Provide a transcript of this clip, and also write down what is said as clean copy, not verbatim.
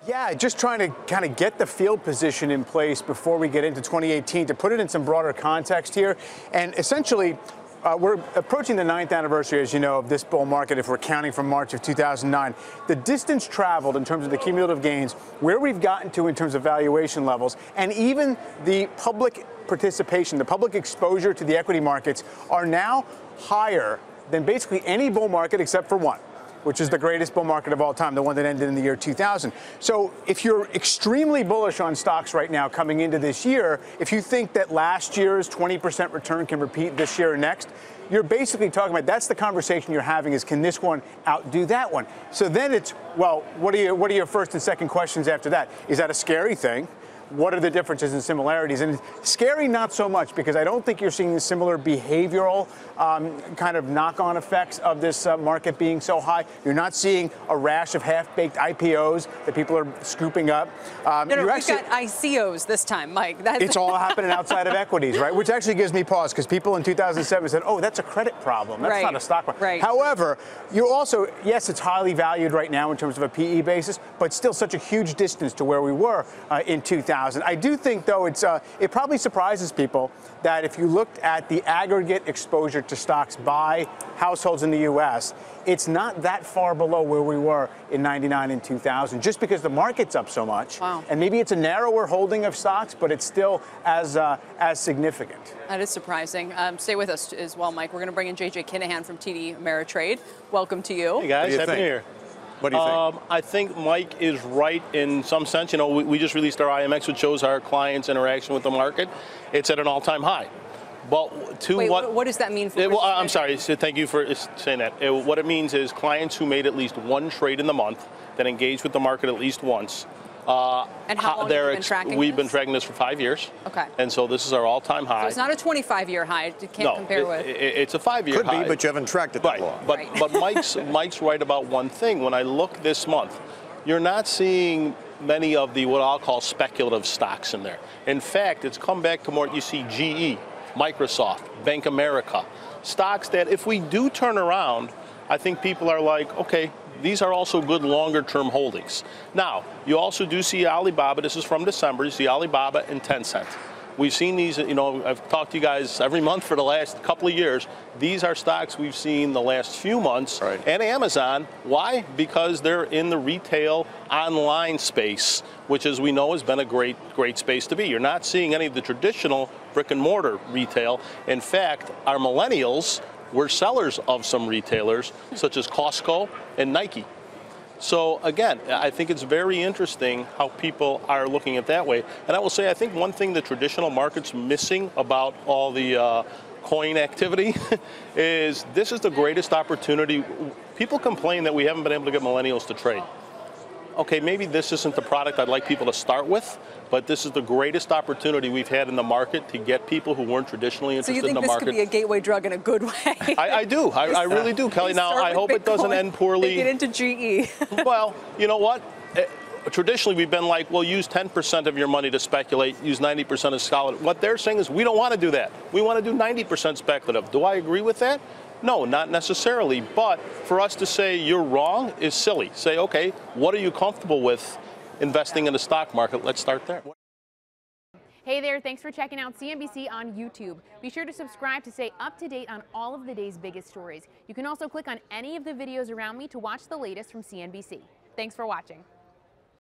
Yeah, just trying to kind of get the field position in place before we get into 2018 to put it in some broader context here. And essentially, we're approaching the 9th anniversary, as you know, of this bull market if we're counting from March of 2009. The distance traveled in terms of the cumulative gains, where we've gotten to in terms of valuation levels, and even the public participation, the public exposure to the equity markets are now higher than basically any bull market except for one, which is the greatest bull market of all time, the one that ended in the year 2000. So if you're extremely bullish on stocks right now coming into this year, if you think that last year's 20% return can repeat this year or next, you're basically talking about, that's the conversation you're having, is can this one outdo that one? So then it's, well, what are your first and second questions after that? Is that a scary thing? What are the differences and similarities? And scary, not so much, because I don't think you're seeing the similar behavioral kind of knock-on effects of this market being so high. You're not seeing a rash of half-baked IPOs that people are scooping up. No, we've got ICOs this time, Mike. It's all happening outside of equities, right? Which actually gives me pause, because people in 2007 said, oh, that's a credit problem. That's not a stock problem. Right. However, you also, yes, it's highly valued right now in terms of a PE basis, but still such a huge distance to where we were in 2000. I do think, though, it probably surprises people that if you looked at the aggregate exposure to stocks by households in the U.S., it's not that far below where we were in 99 and 2000, just because the market's up so much. Wow. And maybe it's a narrower holding of stocks, but it's still as significant. That is surprising. Stay with us as well, Mike. We're going to bring in J.J. Kinahan from TD Ameritrade. Welcome to you. Hey, guys. Happy New Year. What do you think? I think Mike is right in some sense. You know, we just released our IMX, which shows our clients' interaction with the market. It's at an all-time high. But to Wait, what does that mean for well, I'm sorry. So thank you for saying that. What it means is clients who made at least one trade in the month, that engaged with the market at least once. And how long have you been tracking We've this? been tracking this for 5 years. Okay. And so this is our all-time high. So it's not a 25-year high. It can't compare with. It's a 5-year high. Could be, but you haven't tracked it that long. But Mike's right about one thing. When I look this month, you're not seeing many of the what I'll call speculative stocks in there. In fact, it's come back to more. You see GE, Microsoft, Bank America, stocks that if we do turn around, I think people are like, okay, these are also good longer-term holdings. Now, you also do see Alibaba. This is from December. You see Alibaba and Tencent. We've seen these, you know, I've talked to you guys every month for the last couple of years. These are stocks we've seen the last few months. Right. And Amazon. Why? Because they're in the retail online space, which, as we know, has been a great space to be. You're not seeing any of the traditional brick-and-mortar retail. In fact, our millennials were sellers of some retailers, such as Costco and Nike. So again, I think it's very interesting how people are looking at that way. And I will say, I think one thing the traditional market's missing about all the coin activity is this is the greatest opportunity. People complain that we haven't been able to get millennials to trade. Okay, maybe this isn't the product I'd like people to start with, but this is the greatest opportunity we've had in the market to get people who weren't traditionally interested in the market. So you think this could be a gateway drug in a good way? I do. I really do, Kelly. Now, I hope it doesn't end poorly. Get into GE. Well, you know what? Traditionally, we've been like, well, use 10% of your money to speculate, use 90% of solid. What they're saying is we don't want to do that. We want to do 90% speculative. Do I agree with that? No, not necessarily. But for us to say you're wrong is silly. Say, okay, what are you comfortable with investing in the stock market? Let's start there. Hey there, thanks for checking out CNBC on YouTube. Be sure to subscribe to stay up to date on all of the day's biggest stories. You can also click on any of the videos around me to watch the latest from CNBC. Thanks for watching.